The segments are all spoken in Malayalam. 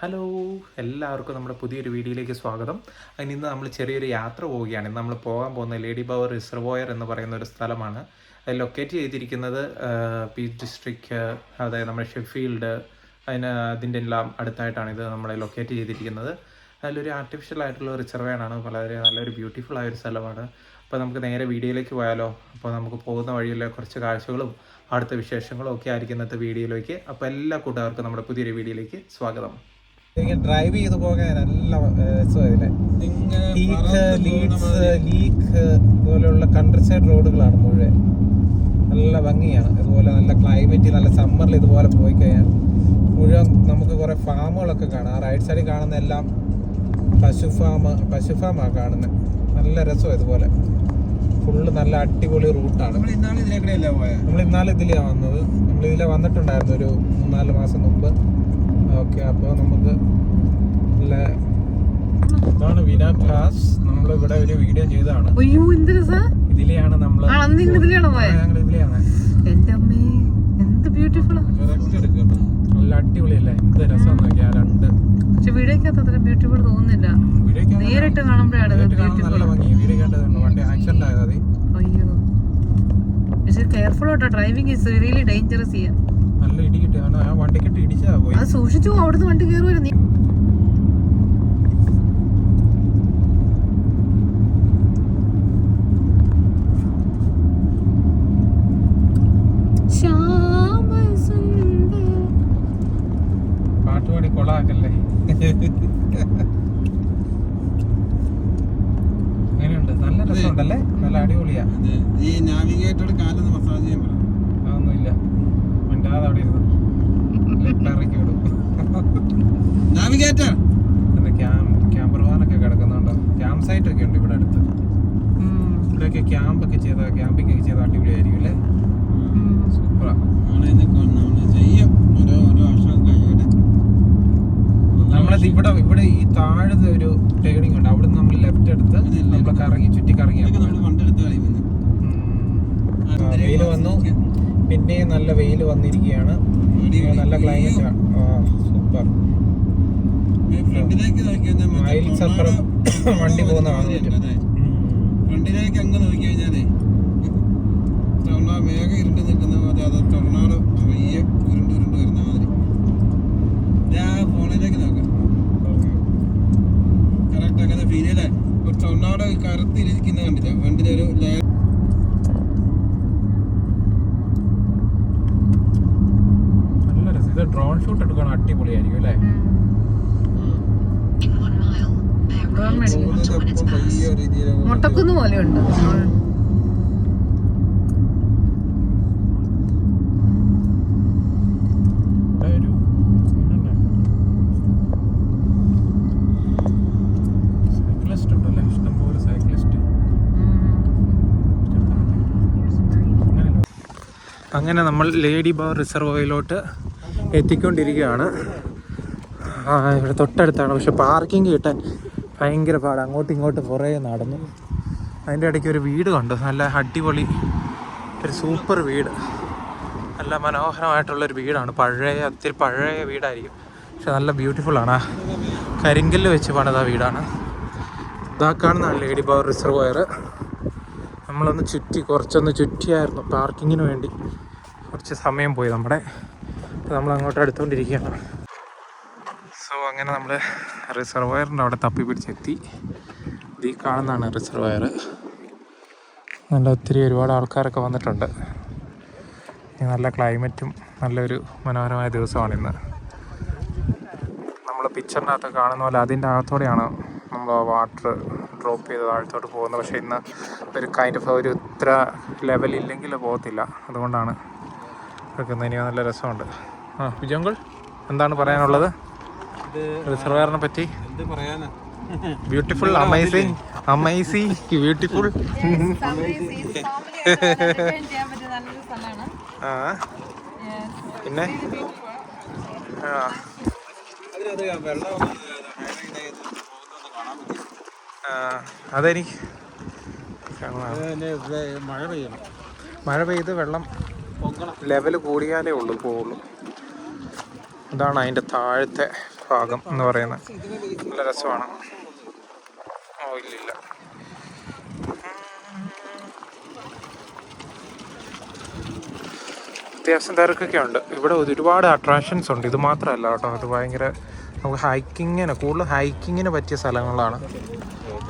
ഹലോ, എല്ലാവർക്കും നമ്മുടെ പുതിയൊരു വീഡിയോയിലേക്ക് സ്വാഗതം. ഇന്ന് നമ്മൾ ചെറിയൊരു യാത്ര പോവുകയാണ്. ഇന്ന് നമ്മൾ പോകാൻ പോകുന്ന ലേഡി ബവർ റിസർവോയർ എന്ന് പറയുന്ന ഒരു സ്ഥലമാണ്. അത് ലൊക്കേറ്റ് ചെയ്തിരിക്കുന്നത് പീച്ച് ഡിസ്ട്രിക്റ്റ്, അതായത് നമ്മുടെ ഷെഫീൽഡ്, അതിൻ്റെ എല്ലാം അടുത്തായിട്ടാണ് ഇത് നമ്മളെ ലൊക്കേറ്റ് ചെയ്തിരിക്കുന്നത്. അതിലൊരു ആർട്ടിഫിഷ്യൽ ആയിട്ടുള്ള റിസർവോയറാണ്. വളരെ നല്ലൊരു ബ്യൂട്ടിഫുൾ ആയൊരു സ്ഥലമാണ്. അപ്പോൾ നമുക്ക് നേരെ വീഡിയോയിലേക്ക് പോയാലോ. അപ്പോൾ നമുക്ക് പോകുന്ന വഴിയിലെ കുറച്ച് കാഴ്ചകളും അടുത്ത വിശേഷങ്ങളും ഒക്കെ ആയിരിക്കും ഇന്നത്തെ വീഡിയോയിലേക്ക്. അപ്പോൾ എല്ലാ കൂട്ടുകാർക്കും നമ്മുടെ പുതിയൊരു വീഡിയോയിലേക്ക് സ്വാഗതം. ഡ്രൈവ് ചെയ്ത് പോകാൻ നല്ല രസമായില്ലേ. ലീക്ക് ഇതുപോലെയുള്ള കൺട്രി സൈഡ് റോഡുകളാണ് മുഴുവൻ. നല്ല ഭംഗിയാണ്. ഇതുപോലെ നല്ല ക്ലൈമറ്റ്, നല്ല സമ്മറിൽ ഇതുപോലെ പോയി കഴിഞ്ഞാൽ മുഴുവൻ നമുക്ക് കുറേ ഫാമുകളൊക്കെ കാണാം. ആ റൈറ്റ് സൈഡിൽ കാണുന്ന എല്ലാം പശുഫാമാണ് കാണുന്നത്. നല്ല രസമാണ്. ഇതുപോലെ ഫുള്ള് നല്ല അടിപൊളി റൂട്ടാണ്. നമ്മൾ ഇന്നാൾ ഇതിലാണ് വന്നത്. നമ്മൾ ഇതിലെ വന്നിട്ടുണ്ടായിരുന്നു ഒരു 3-4 മാസം മുമ്പ്. ഓക്കെ, അപ്പോൾ നമുക്ക് ഇതാണ് വിനാൻ പാസ്. നമ്മൾ ഇവിടെ ഒരു വീഡിയോ ചെയ്തതാണ്. ഇതിലെയാണ് നമ്മൾ നല്ല അടിപൊളിയല്ലേ, എന്ത് രസം നോക്കിയാ. രണ്ട് ബ്യൂട്ടിഫുൾ തോന്നുന്നില്ല, നേരിട്ട് കാണുമ്പോഴാണ് നല്ല ഭംഗി. വീഡിയോ കണ്ടതാണ്. വണ്ടി ആക്സിഡന്റ് ആയത്. അയ്യോ, കെയർഫുൾ ആട്ടോ. Driving is really dangerous. ചെയ്യാൻ നല്ല ഇടി കിട്ടിയാണ്. ആ വണ്ടിക്കിട്ട് ഇടിച്ചാ പോയി. അത് സൂക്ഷിച്ചു. അവിടുന്ന് വണ്ടി കയറുമായിരുന്നു. പാട്ടുപാടി കൊളാക്കല്ലേ. അങ്ങനെയുണ്ട്. നല്ല രസമുണ്ടല്ലേ, നല്ല അടിപൊളിയാ. ഈ നാവിഗേറ്റർ കാലൊന്ന് മസാജ് ചെയ്യാൻ പറ്റും. അതൊന്നുമില്ല, മിണ്ടാതെ അവിടെ ഇരുന്നു ഇറക്കി വിടും. നാവിഗേറ്റർ ക്യാമ്പർ വാനൊക്കെ കിടക്കുന്നുണ്ടോ. ക്യാമ്പ് സൈറ്റ് ഒക്കെ ഉണ്ട് ഇവിടെ അടുത്ത്. ഇവിടെയൊക്കെ ക്യാമ്പിങ് ഒക്കെ ചെയ്ത അടിപൊളിയായിരിക്കും അല്ലേ. സൂപ്പറാ. ചെയ്യും ഒരു വർഷം കഴിയട്ടെ. നമ്മളത് ഇവിടെ ഈ താഴത്തെ ഒരു ടേണിംഗ് ഉണ്ട്. അവിടെ നമ്മൾ ലെഫ്റ്റ് എടുത്ത് നമ്മൾ കറങ്ങി ചുറ്റി കറങ്ങി വെയിൽ വന്നു. പിന്നെ നല്ല വെയിൽ വന്നിരിക്കുകയാണ്. നല്ല ക്ലൈമറ്റ്. സൂപ്പർ. മൈൽസ് അപ്പുറം വണ്ടി പോകുന്ന കാണാൻ പറ്റും. ഫ്രണ്ടിലേക്ക് അങ്ങ് നോക്കി കഴിഞ്ഞാലേ മേഘം ഇരുണ്ട് നിൽക്കുന്ന പോലെ, അത് ടൊർണാഡോ പയ്യെ ഉരുണ്ട് വരുന്ന മാതിരി. ഫോണിലേക്ക് നോക്കാം, കറക്റ്റ് അങ്ങനെ ഫീൽ ചെയ്തേ. ഒരു ടൊർണാഡോ കറുത്തിരിക്കുന്ന കണ്ടില്ല ഫ്രണ്ടിലെ ഒരു ലെയർ. നല്ല രസം. ഇത് ഡ്രോൺ ഷൂട്ട് എടുക്കണം, അടിപൊളിയായിരിക്കും അല്ലേ. മുട്ടക്കുന്ന് പോലെയുണ്ട്. സൈക്ലിസ്റ്റ് ഉണ്ടല്ലേ, ഇഷ്ടംപോലെ സൈക്ലിസ്റ്റ്. അങ്ങനെ നമ്മൾ ലേഡി ബവർ റിസർവോയിലോട്ട് എത്തിക്കൊണ്ടിരിക്കുകയാണ്. ഇവിടെ തൊട്ടടുത്താണ്, പക്ഷെ പാർക്കിംഗ് കിട്ടാൻ ഭയങ്കര പാട്. അങ്ങോട്ടും ഇങ്ങോട്ടും കുറേ നടന്നു. അതിൻ്റെ ഇടയ്ക്ക് ഒരു വീട് കണ്ടു. നല്ല അടിപൊളി ഒരു സൂപ്പർ വീട്. നല്ല മനോഹരമായിട്ടുള്ളൊരു വീടാണ്. ഒത്തിരി പഴയ വീടായിരിക്കും, പക്ഷെ നല്ല ബ്യൂട്ടിഫുള്ളാണ്. കരിങ്കല്ല് വെച്ച് പണിത വീടാണ്. ഇതാ കാണുന്നതാണ് ലേഡി ബവർ റിസർവോയർ. കുറച്ചൊന്ന് ചുറ്റിയായിരുന്നു പാർക്കിങ്ങിന് വേണ്ടി. കുറച്ച് സമയം പോയി നമ്മുടെ. നമ്മൾ അങ്ങോട്ട് അടുത്തുകൊണ്ടിരിക്കുകയാണ്. സോ അങ്ങനെ നമ്മൾ റിസർവോയറിൻ്റെ അവിടെ തപ്പി പിടിച്ചെത്തി. ഈ കാണുന്നതാണ് റിസർവോയർ. നല്ല ഒരുപാട് ആൾക്കാരൊക്കെ വന്നിട്ടുണ്ട്. നല്ല ക്ലൈമറ്റും നല്ലൊരു മനോഹരമായ ദിവസമാണ് ഇന്ന്. നമ്മൾ പിക്ചറിനകത്ത് കാണുന്ന പോലെ അതിൻ്റെ അകത്തോടെയാണ് നമ്മൾ വാട്ടർ ഡ്രോപ്പ് ചെയ്ത് താഴത്തോട്ട് പോകുന്നത്. പക്ഷേ ഇന്ന് ഒരു ഒരു ഇത്ര ലെവലില്ലെങ്കിൽ പോകത്തില്ല. അതുകൊണ്ടാണ് എടുക്കുന്നത്. ഇനി നല്ല രസമുണ്ട്. വിജയങ്കൾ എന്താണ് പറയാനുള്ളത് റിസർവോയറിനെ പറ്റി? എന്ത് പറയാനാ, ബ്യൂട്ടിഫുൾ, അമേസിങ് ബ്യൂട്ടിഫുൾ. പിന്നെ അതെനിക്ക് മഴ പെയ്ത് വെള്ളം ലെവൽ കൂടിയാലേ പോവുള്ളൂ. ഇതാണ് അതിൻ്റെ താഴത്തെ ഭാഗം എന്ന് പറയുന്നത്. നല്ല രസമാണ്. ഓ ഇല്ലില്ല, അത്യാവശ്യം തിരക്കൊക്കെ ഉണ്ട് ഇവിടെ. ഒരുപാട് അട്രാക്ഷൻസ് ഉണ്ട്. ഇത് മാത്രമല്ല കേട്ടോ, അത് ഭയങ്കര നമുക്ക് കൂടുതൽ ഹൈക്കിങ്ങിന് പറ്റിയ സ്ഥലങ്ങളാണ്.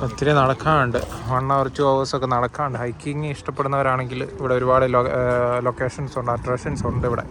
ഒത്തിരി നടക്കാനുണ്ട്, 1 hour 2 hours ഒക്കെ നടക്കാനുണ്ട്. ഹൈക്കിങ് ഇഷ്ടപ്പെടുന്നവരാണെങ്കിൽ ഇവിടെ ഒരുപാട് ലൊക്കേഷൻസ് ഉണ്ട്, അട്രാക്ഷൻസ് ഉണ്ട് ഇവിടെ.